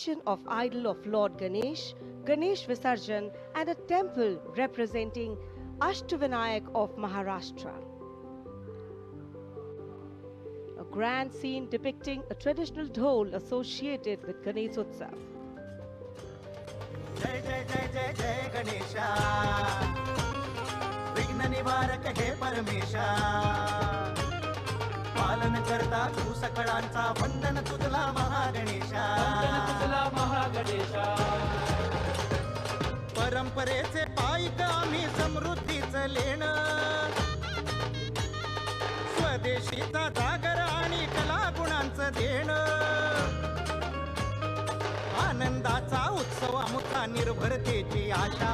erection of idol of Lord Ganesh, Ganesh Visarjan, and a temple representing Ashtavinayak of Maharashtra. A grand scene depicting a traditional dhol associated with Ganeshotsav. जय जय जय जय जय गणेशा, विघ्न निवारक हे परमेशा, पालन करता तू सकळांचा, वंदन तुझला महागणेशा, परंपरेचे पायिक आम्ही समृद्धीचं लेणं, स्वदेशीचा जागर आणि कला गुणांचं देणं, आनंदाचा उत्सव आमचा निर्भरतेची आशा,